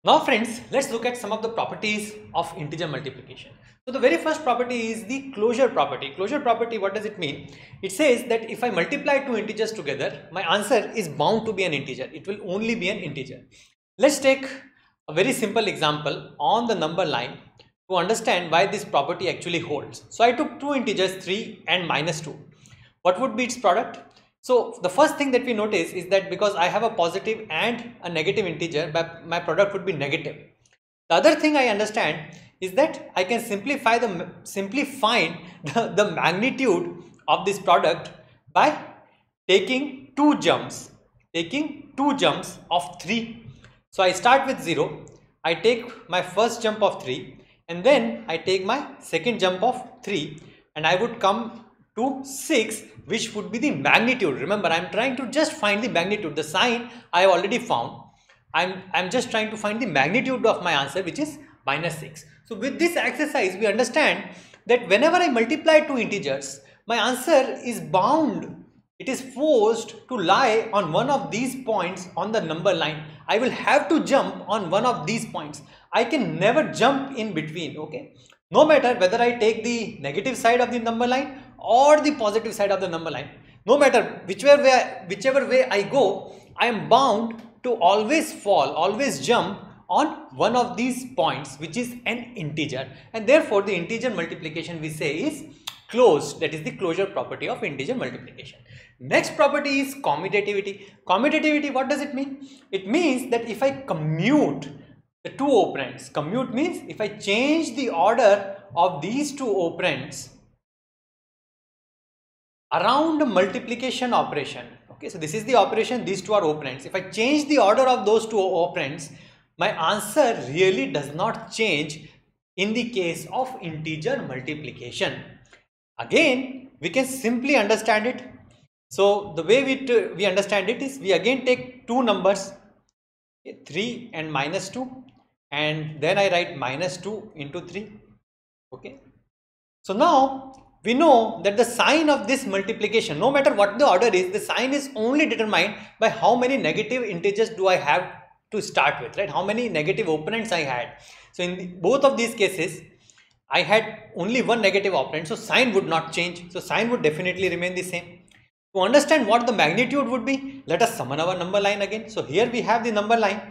Now friends, let's look at some of the properties of integer multiplication. So the very first property is the closure property. Closure property, what does it mean? It says that if I multiply two integers together, my answer is bound to be an integer. It will only be an integer. Let's take a very simple example on the number line to understand why this property actually holds. So I took two integers 3 and -2. What would be its product? So the first thing that we notice is that because I have a positive and a negative integer, my product would be negative. The other thing I understand is that I can simply find the magnitude of this product by taking two jumps of 3. So I start with 0, I take my first jump of 3, and then I take my second jump of 3, and I would come to 6, which would be the magnitude. Remember, I'm trying to just find the magnitude. The sign I have already found. I'm just trying to find the magnitude of my answer, which is -6. So with this exercise, we understand that whenever I multiply two integers, my answer is bound. It is forced to lie on one of these points on the number line. I will have to jump on one of these points. I can never jump in between, okay? No matter whether I take the negative side of the number line or the positive side of the number line, no matter whichever way I go, I am bound to always jump on one of these points, which is an integer, and therefore the integer multiplication we say is closed. That is the closure property of integer multiplication. Next property is commutativity. Commutativity, what does it mean? It means that if I commute the two operands, commute means if I change the order of these two operands around a multiplication operation. Okay, so this is the operation, these two are operands. If I change the order of those two operands, my answer really does not change in the case of integer multiplication. Again, we can simply understand it. So the way we understand it is, we again take two numbers, 3 and -2, and then I write -2 into 3. Okay, so now we know that the sign of this multiplication, no matter what the order is, the sign is only determined by how many negative integers do I have to start with, right? How many negative operands I had. So in both of these cases, I had only one negative operand, so sign would not change. So sign would definitely remain the same. To understand what the magnitude would be, let us summon our number line again. So here we have the number line.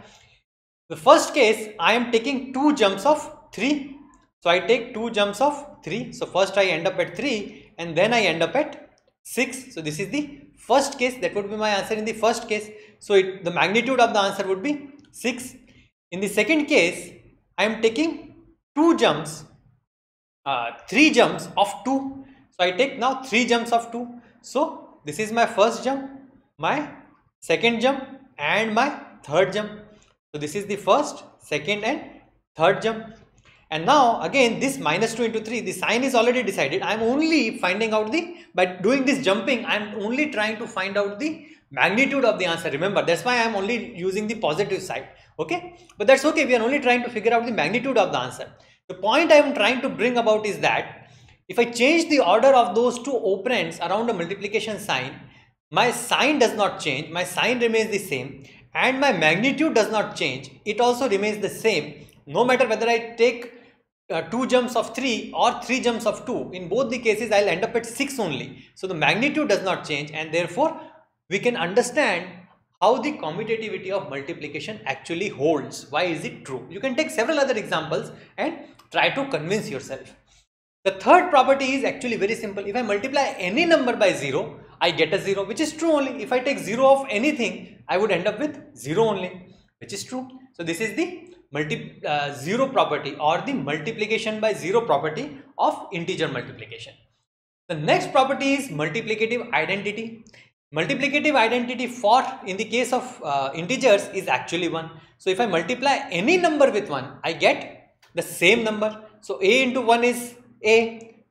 The first case, I am taking two jumps of 3. So I take two jumps of 3. So first I end up at 3 and then I end up at 6. So this is the first case. That would be my answer in the first case. So the magnitude of the answer would be 6. In the second case, I am taking two jumps, 3 jumps of 2. So I take now 3 jumps of 2. So this is my first jump, my second jump and my third jump. So this is the first, second and third jump. And now again this -2 into 3, the sign is already decided. I am only finding out by doing this jumping, I am only trying to find out the magnitude of the answer. Remember, that's why I am only using the positive side. Okay, but that's okay. We are only trying to figure out the magnitude of the answer. The point I am trying to bring about is that if I change the order of those two operands around a multiplication sign, my sign does not change, my sign remains the same, and my magnitude does not change. It also remains the same, no matter whether I take 2 jumps of 3 or 3 jumps of 2. In both the cases, I'll end up at 6 only. So the magnitude does not change, and therefore we can understand how the commutativity of multiplication actually holds. Why is it true? You can take several other examples and try to convince yourself. The third property is actually very simple. If I multiply any number by 0, I get a 0, which is true only. If I take 0 of anything, I would end up with 0 only, which is true. So this is the zero property, or the multiplication by 0 property of integer multiplication. The next property is multiplicative identity. Multiplicative identity for in the case of integers is actually 1. So if I multiply any number with 1, I get the same number. So a into 1 is a,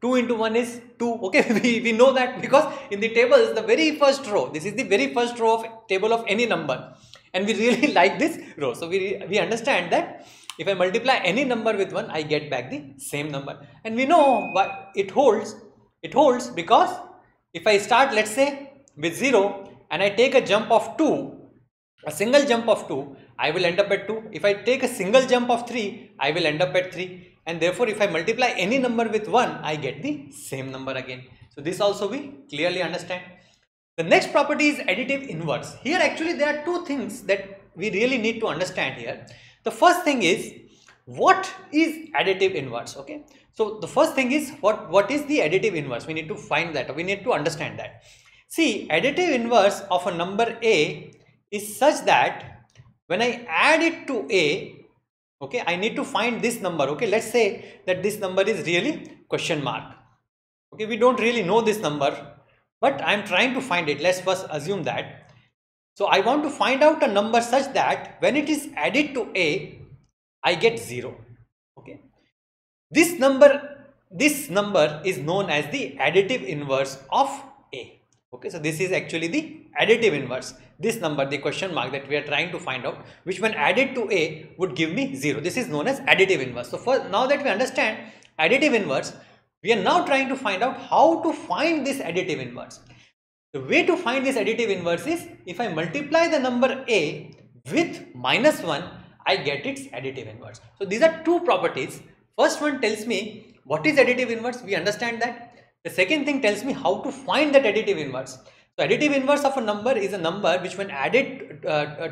2 into 1 is 2. Okay, we know that because in the table is the very first row. This is the very first row of table of any number, and we really like this row. So we understand that if I multiply any number with 1, I get back the same number. And we know why it holds. It holds because if I start, let's say, with 0 and I take a jump of 2, a single jump of 2, I will end up at 2. If I take a single jump of 3, I will end up at 3. And therefore, if I multiply any number with 1, I get the same number again. So this also we clearly understand. The next property is additive inverse. Here actually there are two things that we really need to understand here. The first thing is, what is additive inverse? Okay. So the first thing is, what is the additive inverse? We need to find that. We need to understand that. See, additive inverse of a number A is such that when I add it to A, okay, I need to find this number. Okay, let's say that this number is really question mark. Okay, we don't really know this number, but I am trying to find it. Let's first assume that. So I want to find out a number such that when it is added to A, I get 0. Okay, this number is known as the additive inverse of A. Okay, so this is actually the additive inverse. This number, the question mark that we are trying to find out, which when added to A would give me 0. This is known as additive inverse. So now that we understand additive inverse, we are now trying to find out how to find this additive inverse. The way to find this additive inverse is, if I multiply the number A with -1, I get its additive inverse. So these are two properties. First one tells me what is additive inverse, we understand that. The second thing tells me how to find that additive inverse. So additive inverse of a number is a number which when added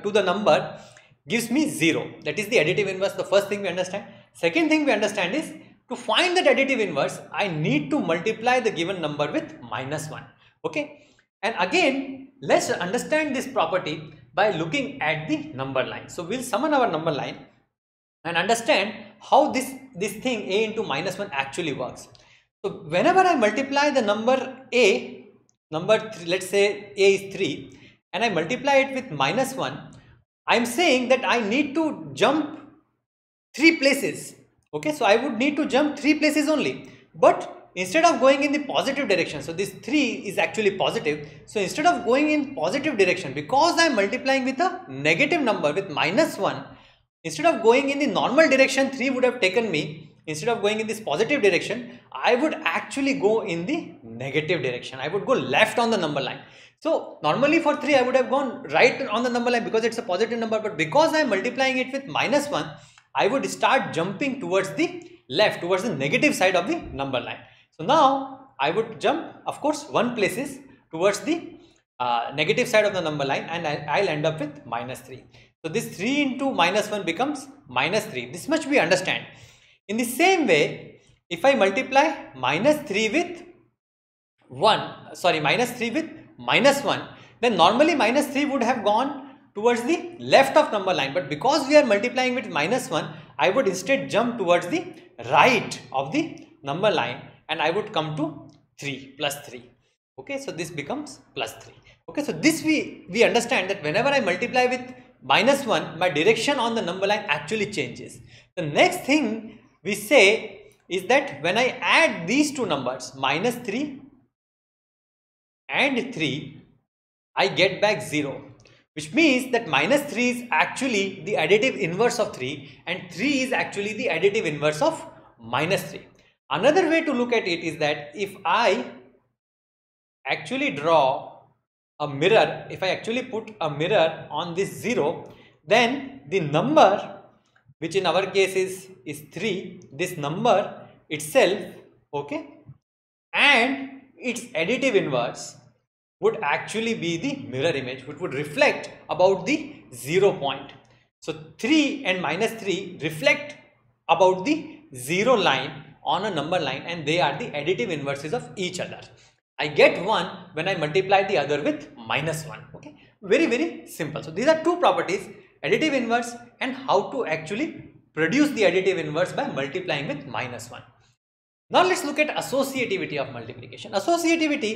to the number gives me 0. That is the additive inverse, the first thing we understand. Second thing we understand is, to find that additive inverse, I need to multiply the given number with -1. Okay. And again, let's understand this property by looking at the number line. So we'll summon our number line and understand how this thing A into -1 actually works. So whenever I multiply the number A, number 3, let's say A is 3, and I multiply it with -1, I'm saying that I need to jump 3 places. Okay, so I would need to jump 3 places only. But instead of going in the positive direction, so this 3 is actually positive. So instead of going in positive direction, because I am multiplying with a negative number with -1, instead of going in the normal direction 3 would have taken me, instead of going in this positive direction, I would actually go in the negative direction. I would go left on the number line. So normally for 3 I would have gone right on the number line because it's a positive number, but because I am multiplying it with -1, I would start jumping towards the left, towards the negative side of the number line. So now I would jump, of course, 1 places towards the negative side of the number line, and I'll end up with -3. So this 3 into -1 becomes -3. This much we understand. In the same way, if I multiply -3 with -1, then normally -3 would have gone towards the left of number line, but because we are multiplying with -1, I would instead jump towards the right of the number line, and I would come to 3, +3. Okay, so this becomes +3. Okay, so this we understand that whenever I multiply with -1, my direction on the number line actually changes. The next thing we say is that when I add these two numbers, -3 and 3, I get back 0, which means that -3 is actually the additive inverse of 3 and 3 is actually the additive inverse of -3. Another way to look at it is that if I actually draw a mirror, if I actually put a mirror on this 0, then the number, which in our case is 3, this number itself, okay, and its additive inverse would actually be the mirror image, which would reflect about the 0 point. So 3 and -3 reflect about the 0 line on a number line, and they are the additive inverses of each other. I get 1 when I multiply the other with -1. Okay, very simple. So these are two properties, additive inverse and how to actually produce the additive inverse by multiplying with -1. Now let's look at associativity of multiplication. Associativity,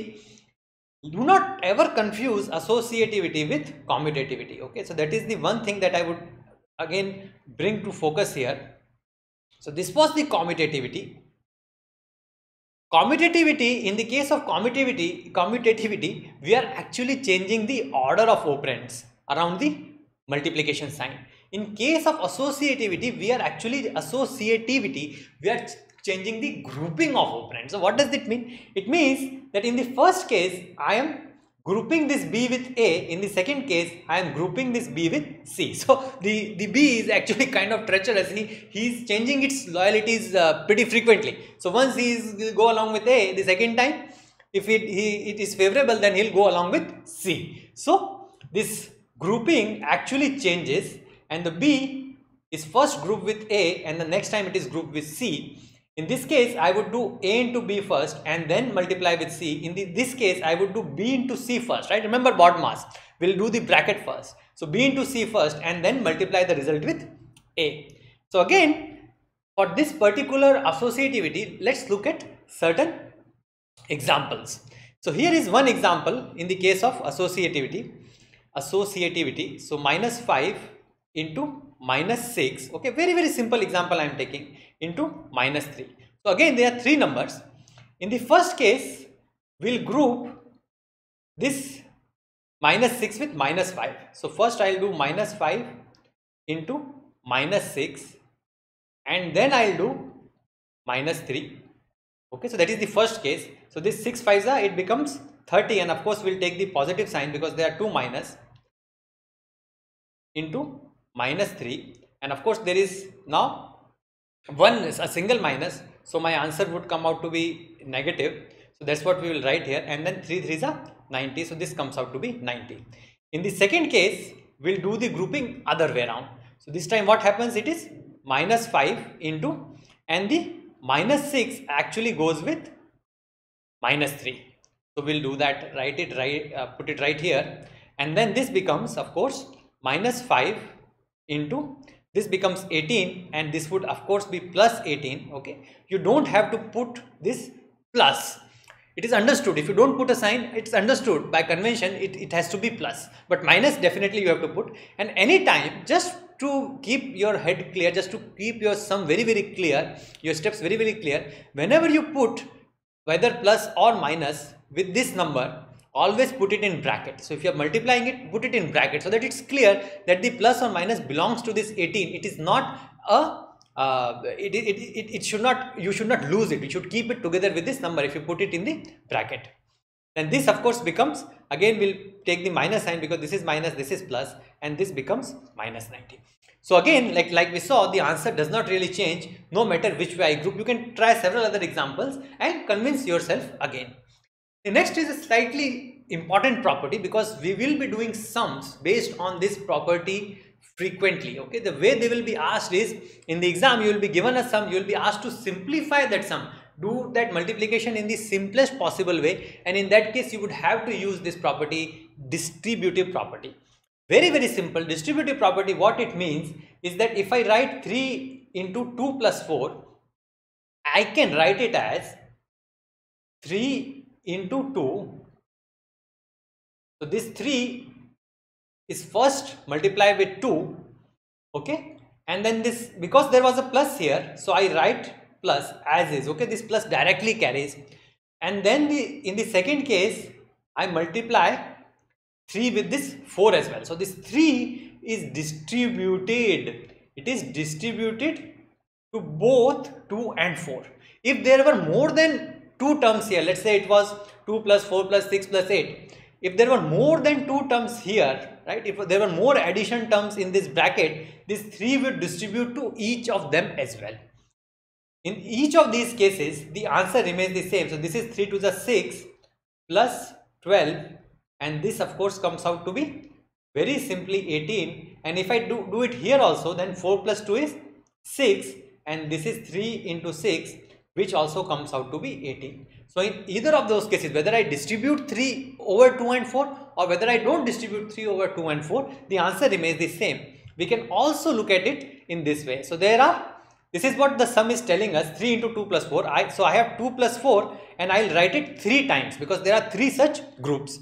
do not ever confuse associativity with commutativity. Okay, so that is the one thing that I would again bring to focus here. So this was the commutativity. In the case of commutativity, we are actually changing the order of operands around the multiplication sign. In case of associativity, we are changing the grouping of operands. So what does it mean? It means that in the first case, I am grouping this B with A. In the second case, I am grouping this B with C. So the B is actually kind of treacherous. He's changing its loyalties pretty frequently. So once he'll go along with A, the second time, if it is favorable, then he'll go along with C. So this grouping actually changes, and the B is first grouped with A, and the next time it is grouped with C. In this case, I would do A into B first and then multiply with C. In this case, I would do B into C first, right? Remember BODMAS, we'll do the bracket first. So B into C first and then multiply the result with A. So again, for this particular associativity, let's look at certain examples. So here is one example in the case of associativity. So minus 5 into minus 6, okay, very simple example I am taking, into minus 3. So again there are three numbers. In the first case, we'll group this minus 6 with minus 5. So first I'll do minus 5 into minus 6 and then I'll do minus 3. Okay, so that is the first case. So this 6 5s are, it becomes 30, and of course we'll take the positive sign because there are two minus, into minus 3, and of course there is now a single minus, so my answer would come out to be negative. So that's what we will write here, and then 3 3s are 90, so this comes out to be 90. In the second case, we'll do the grouping other way around. So this time what happens, it is minus 5 into, and the minus 6 actually goes with minus 3. So we'll do that, put it right here, and then this becomes, of course, minus 5 into, this becomes 18, and this would of course be plus 18. Okay, you don't have to put this plus, it is understood. If you don't put a sign, it's understood by convention, it has to be plus, but minus definitely you have to put. And anytime, just to keep your head clear, just to keep your sum very clear, your steps very clear, whenever you put whether plus or minus with this number, always put it in bracket. So if you are multiplying it, put it in bracket so that it's clear that the plus or minus belongs to this 18. It is not a it should not, you should not lose it. You should keep it together with this number if you put it in the bracket. Then this of course becomes, again we'll take the minus sign because this is minus, this is plus, and this becomes minus 90. So again, like we saw, the answer does not really change no matter which way I group. You can try several other examples and convince yourself again. The next is a slightly important property because we will be doing sums based on this property frequently. Okay, the way they will be asked is, in the exam you will be given a sum, you will be asked to simplify that sum, do that multiplication in the simplest possible way, and in that case you would have to use this property, distributive property. Very simple. Distributive property, what it means is that if I write 3 into 2 plus 4, I can write it as 3 into 2. So this 3 is first multiplied with 2, okay, and then this, because there was a plus here, so I write plus as is. Okay, this plus directly carries, and then in the second case I multiply 3 with this 4 as well. So this 3 is distributed, it is distributed to both 2 and 4. If there were more than 2 terms here, let's say it was 2 plus 4 plus 6 plus 8, if there were more than 2 terms here, right, if there were more addition terms in this bracket, this 3 would distribute to each of them as well. In each of these cases, the answer remains the same. So this is 3 to the 6 plus 12, and this of course comes out to be very simply 18. And if I do it here also, then 4 plus 2 is 6, and this is 3 into 6, which also comes out to be 18. So in either of those cases, whether I distribute 3 over 2 and 4 or whether I don't distribute 3 over 2 and 4, the answer remains the same. We can also look at it in this way. So this is what the sum is telling us, 3 into 2 plus 4. So I have 2 plus 4 and I'll write it 3 times because there are 3 such groups.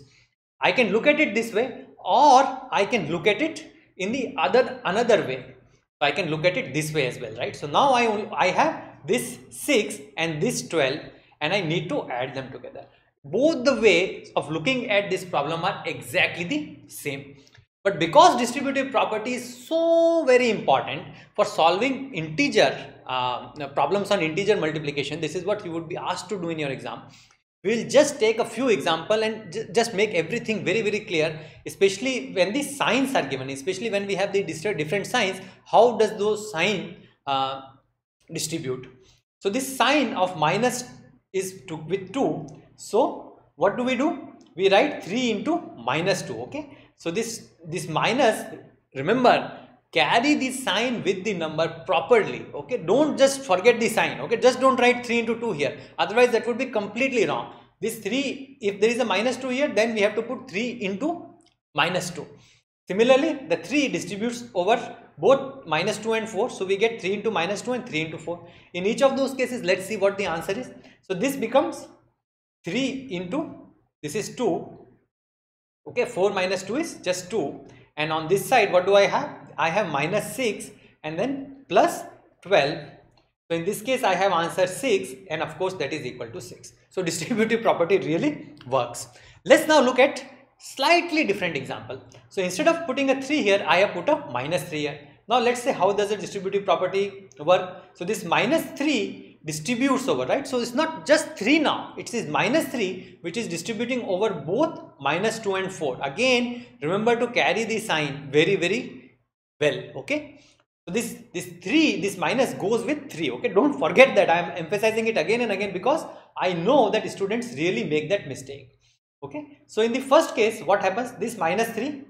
I can look at it this way, or I can look at it in the another way. So I can look at it this way as well, right? So now I have this 6 and this 12, and I need to add them together. Both the ways of looking at this problem are exactly the same. But because distributive property is so very important for solving integer problems on integer multiplication, this is what you would be asked to do in your exam. we'll just take a few example and just make everything very, very clear, especially when the signs are given, especially when we have the different signs, how does those sign distribute. So this sign of minus is with 2. So what do? We write 3 into minus 2. Okay. So this minus, remember, carry the sign with the number properly. Okay. Don't just forget the sign. Okay. Just don't write 3 into 2 here. Otherwise that would be completely wrong. This 3, if there is a minus 2 here, then we have to put 3 into minus 2. Similarly, the 3 distributes over both minus 2 and 4. So we get 3 into minus 2 and 3 into 4. In each of those cases, let's see what the answer is. So this becomes 3 into, this is 2. Okay, 4 minus 2 is just 2. And on this side, what do I have? I have minus 6 and then plus 12. So in this case, I have answer 6, and of course that is equal to 6. So distributive property really works. Let's now look at slightly different example. So instead of putting a 3 here, I have put a minus 3 here. Now let's say how does the distributive property work. So this minus 3 distributes over, right? So it's not just 3 now, it is minus 3 which is distributing over both minus 2 and 4. Again, remember to carry the sign very, very well. Okay. So this minus goes with 3. Okay. Don't forget that. I am emphasizing it again and again because I know that students really make that mistake. Okay. So in the first case, what happens? This minus 3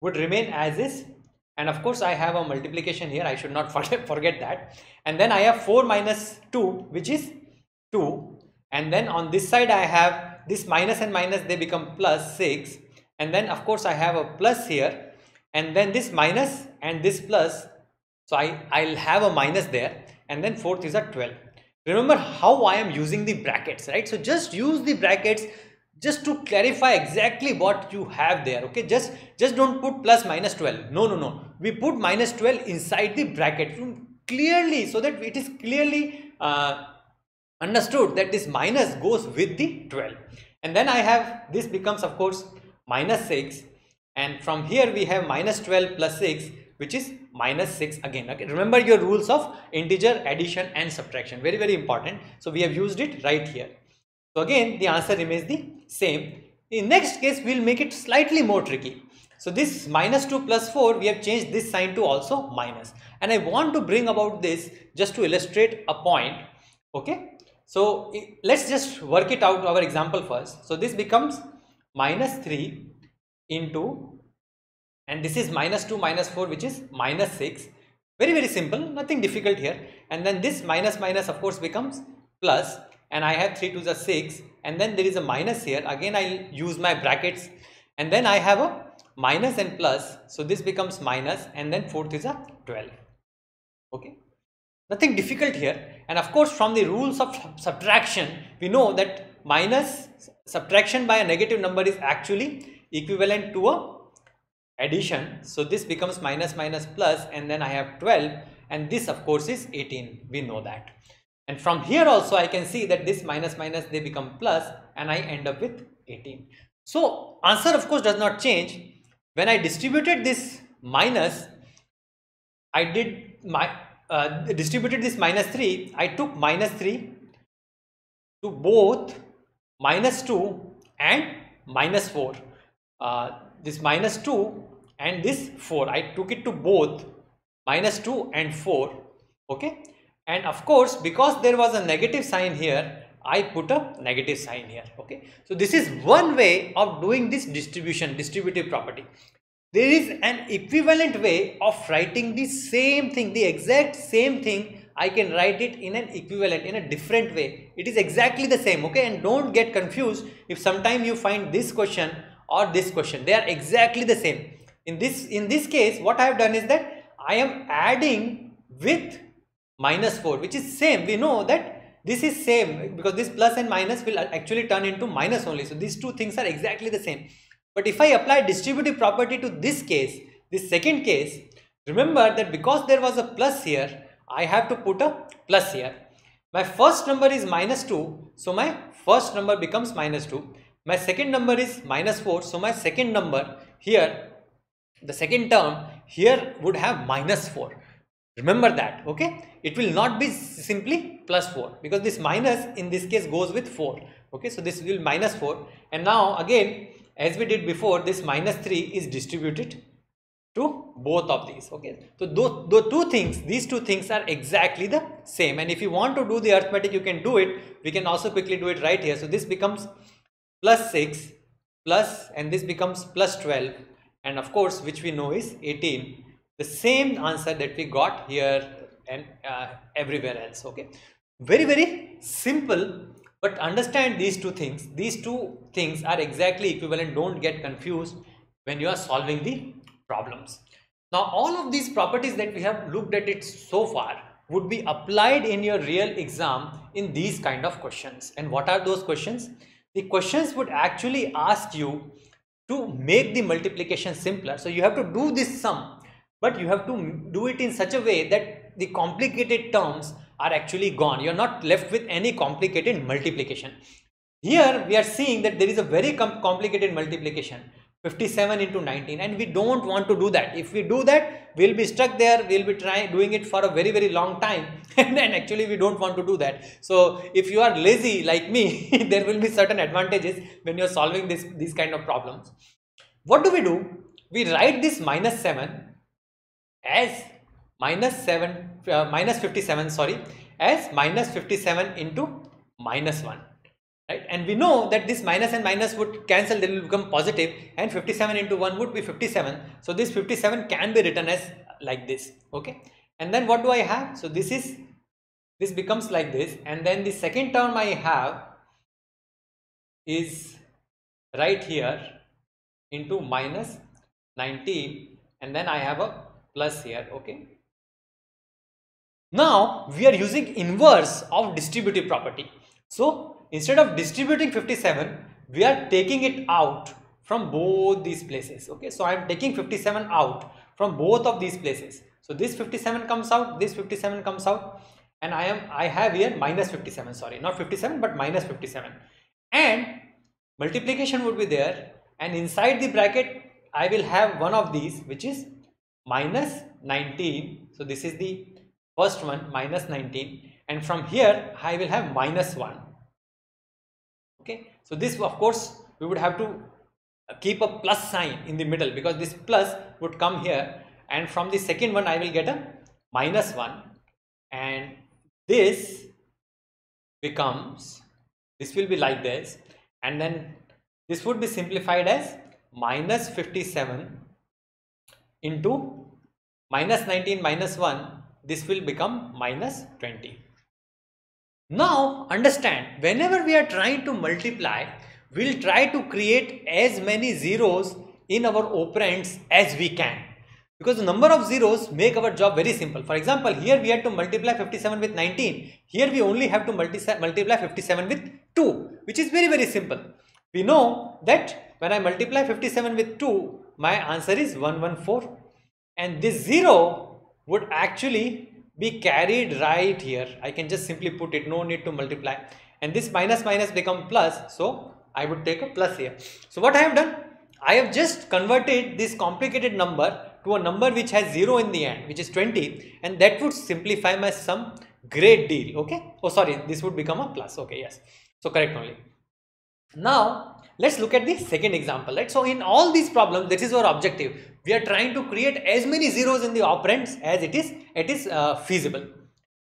would remain as is. And of course, I have a multiplication here. I should not forget that. And then I have 4 minus 2, which is 2. And then on this side, I have this minus and minus, they become plus 6. And then of course, I have a plus here. And then this minus and this plus. So I'll have a minus there. And then fourth is a 12. Remember how I am using the brackets, right? So just use the brackets just to clarify exactly what you have there. Okay, just don't put plus minus 12. No, we put minus 12 inside the bracket clearly, so that it is clearly understood that this minus goes with the 12. And then I have, this becomes of course minus 6, and from here we have minus 12 plus 6, which is minus 6 again. Okay, remember your rules of integer addition and subtraction, very, very important. So we have used it right here. So again, the answer remains the same. In next case, we will make it slightly more tricky. So this minus 2 plus 4, we have changed this sign to also minus. And I want to bring about this just to illustrate a point. Okay. So let's just work it out, our example first. So this becomes minus 3 into, and this is minus 2 minus 4, which is minus 6. Very, very simple, nothing difficult here. And then this minus minus of course becomes plus. And I have 3 to the 6, and then there is a minus here. Again, I'll use my brackets, and then I have a minus and plus. So this becomes minus, and then fourth is a 12. Okay, nothing difficult here. And of course, from the rules of subtraction, we know that minus subtraction by a negative number is actually equivalent to a addition. So this becomes minus minus plus, and then I have 12, and this of course is 18. We know that. And from here also I can see that this minus minus, they become plus, and I end up with 18. So answer of course does not change. When I distributed this minus, I did my distributed this minus 3. I took minus 3 to both minus 2 and minus 4. This minus 2 and this 4, I took it to both minus 2 and 4. Okay. And of course, because there was a negative sign here, I put a negative sign here. Okay. So this is one way of doing this distribution, distributive property. There is an equivalent way of writing the same thing, the exact same thing. I can write it in an equivalent, in a different way. It is exactly the same. Okay. And don't get confused if sometime you find this question or this question. They are exactly the same. In this case, what I have done is that I am adding with minus 4, which is same. We know that this is same because this plus and minus will actually turn into minus only. So these two things are exactly the same. But if I apply distributive property to this case, this second case, remember that because there was a plus here, I have to put a plus here. My first number is minus 2, so my first number becomes minus 2. My second number is minus 4, so my second number here, the second term here would have minus 4. Remember that. Okay, it will not be simply plus 4 because this minus in this case goes with 4. Okay, so this will be minus 4, and now again, as we did before, this minus 3 is distributed to both of these. Okay, so these two things are exactly the same, and if you want to do the arithmetic, you can do it. We can also quickly do it right here. So this becomes plus 6 plus, and this becomes plus 12, and of course which we know is 18, the same answer that we got here and everywhere else. Okay, very simple, but understand these two things are exactly equivalent. Don't get confused when you are solving the problems. Now all of these properties that we have looked at it so far would be applied in your real exam in these kind of questions. And what are those questions? The questions would actually ask you to make the multiplication simpler. So you have to do this sum, but you have to do it in such a way that the complicated terms are actually gone. You're not left with any complicated multiplication. Here we are seeing that there is a very complicated multiplication, 57 into 19, and we don't want to do that. If we do that, we'll be stuck there. We'll be doing it for a very long time, and then actually we don't want to do that. So if you are lazy like me, there will be certain advantages when you're solving these kind of problems. What do? We write this minus 7 as minus 57, sorry, as minus 57 into minus 1. Right, and we know that this minus and minus would cancel, they will become positive, and 57 into 1 would be 57. So this 57 can be written as like this. Okay, and then what do I have? So this becomes like this, and then the second term I have is right here into minus 19, and then I have a plus here. Okay, now we are using inverse of distributive property. So instead of distributing 57, we are taking it out from both these places. Okay, so I am taking 57 out from both of these places. So this 57 comes out, this 57 comes out, and I have here minus 57, sorry, not 57 but minus 57, and multiplication would be there, and inside the bracket I will have one of these, which is minus 19. So this is the first one, minus 19, and from here I will have minus 1. Okay, so this of course we would have to keep a plus sign in the middle, because this plus would come here, and from the second one I will get a minus 1, and this becomes, this will be like this, and then this would be simplified as minus 57 into minus 19 minus 1, this will become minus 20. Now understand, whenever we are trying to multiply, we'll try to create as many zeros in our operands as we can, because the number of zeros make our job very simple. For example, here we had to multiply 57 with 19. Here we only have to multiply 57 with 2, which is very simple. We know that when I multiply 57 with 2, my answer is 114, and this 0 would actually be carried right here. I can just simply put it, no need to multiply, and this minus become plus, so I would take a plus here. So what I have done, I have just converted this complicated number to a number which has 0 in the end, which is 20, and that would simplify my sum great deal. Okay, oh sorry, this would become a plus. Okay, yes, so correct only. Now let's look at the second example, right? So in all these problems, this is our objective. We are trying to create as many zeros in the operands as it is feasible.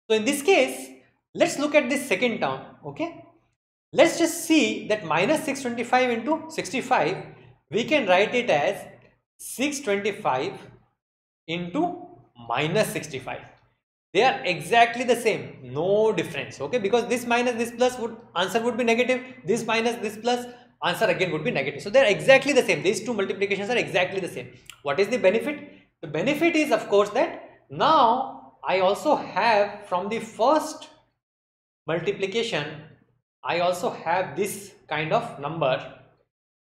So in this case, let's look at this second term. Okay, let's just see that minus 625 into 65, we can write it as 625 into minus 65. They are exactly the same, no difference. Okay, because this minus this plus answer would be negative, this minus this plus answer again would be negative. So they are exactly the same. These two multiplications are exactly the same. What is the benefit? The benefit is of course that now I also have, from the first multiplication, I also have this kind of number,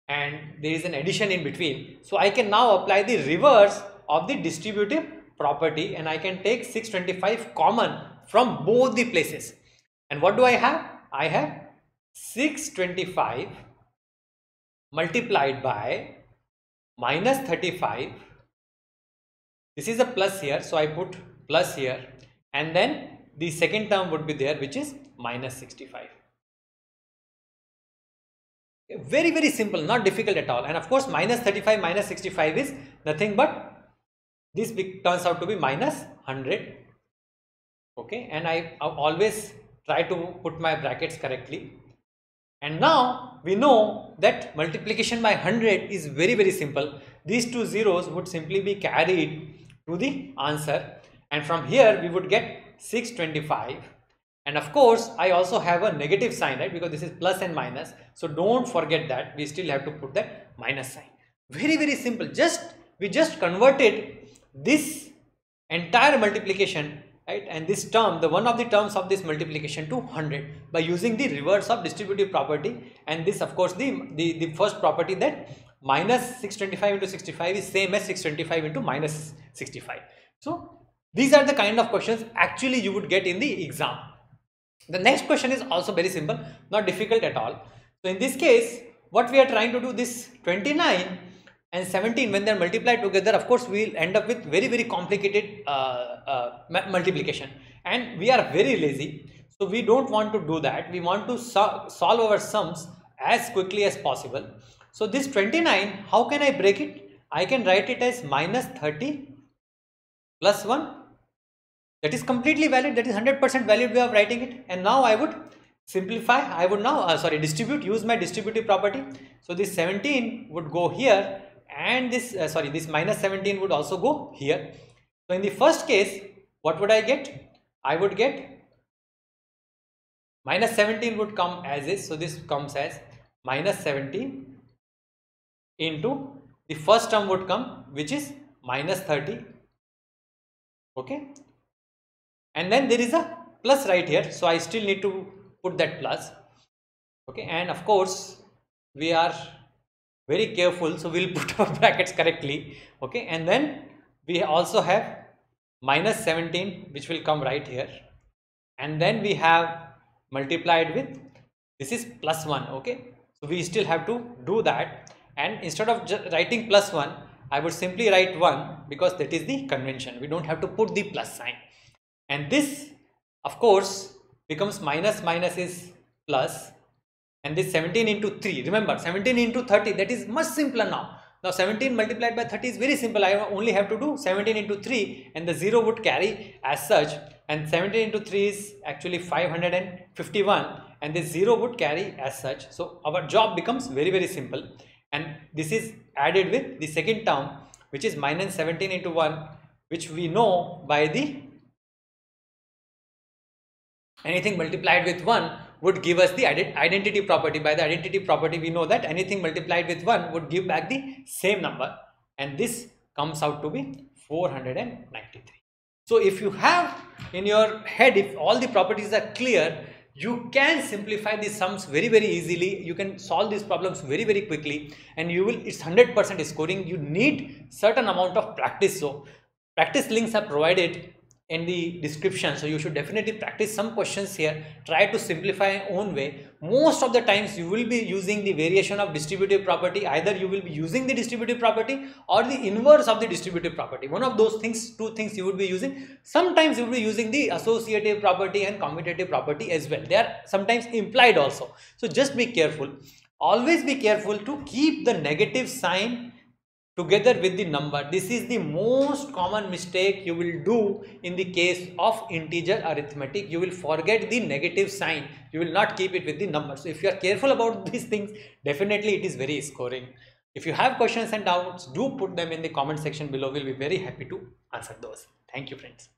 and there is an addition in between. So I can now apply the reverse of the distributive property, and I can take 625 common from both the places. And what do I have? I have 625 multiplied by minus 35. This is a plus here, so I put plus here, and then the second term would be there, which is minus 65. Very simple, not difficult at all. And of course minus 35 minus 65 is nothing but this turns out to be minus 100. Okay, and I always try to put my brackets correctly. And now we know that multiplication by 100 is very simple. These two zeros would simply be carried to the answer, and from here we would get 625. And of course I also have a negative sign, right, because this is plus and minus, so don't forget that we still have to put that minus sign. Very simple. We just converted this entire multiplication, right, and this term, the one of the terms of this multiplication, to 100 by using the reverse of distributive property. And this, of course, the first property, that minus 625 into 65 is same as 625 into minus 65. So these are the kind of questions actually you would get in the exam. The next question is also very simple, not difficult at all. So in this case, what we are trying to do, this 29 and 17, when they are multiplied together, of course we will end up with very complicated multiplication, and we are very lazy, so we don't want to do that. We want to solve our sums as quickly as possible. So this 29, how can I break it? I can write it as minus 30 plus 1. That is completely valid. That is 100% valid way of writing it. And now I would simplify. I would now distribute, use my distributive property. So this 17 would go here, and this this minus 17 would also go here. So in the first case, what would I get? I would get minus 17 would come as is. So this comes as minus 17 into the first term would come, which is minus 30. Okay. And then there is a plus right here, so I still need to put that plus. Okay, and of course we are very careful, so we'll put our brackets correctly. Okay, and then we also have minus 17, which will come right here, and then we have multiplied with, this is plus 1. Okay, so we still have to do that, and instead of just writing plus 1, I would simply write 1, because that is the convention. We don't have to put the plus sign. And this, of course, becomes minus is plus, and this 17 into 3, remember 17 into 30, that is much simpler now. Now 17 multiplied by 30 is very simple. I only have to do 17 into 3, and the 0 would carry as such, and 17 into 3 is actually 551, and this 0 would carry as such. So our job becomes very simple, and this is added with the second term, which is minus 17 into 1, which we know by the anything multiplied with 1 would give us the identity property. By the identity property, we know that anything multiplied with 1 would give back the same number, and this comes out to be 493. So if you have in your head, if all the properties are clear, you can simplify the sums very easily. You can solve these problems very quickly, and you will, it's 100% scoring. You need certain amount of practice. So practice links are provided in the description, so you should definitely practice some questions here. Try to simplify in your own way. Most of the times you will be using the variation of distributive property. Either you will be using the distributive property or the inverse of the distributive property. One of those things, two things you would be using. Sometimes you will be using the associative property and commutative property as well. They are sometimes implied also. So just be careful. Always be careful to keep the negative sign together with the number. This is the most common mistake you will do in the case of integer arithmetic. You will forget the negative sign. You will not keep it with the number. So if you are careful about these things, definitely it is very scoring. If you have questions and doubts, do put them in the comment section below. We'll be very happy to answer those. Thank you, friends.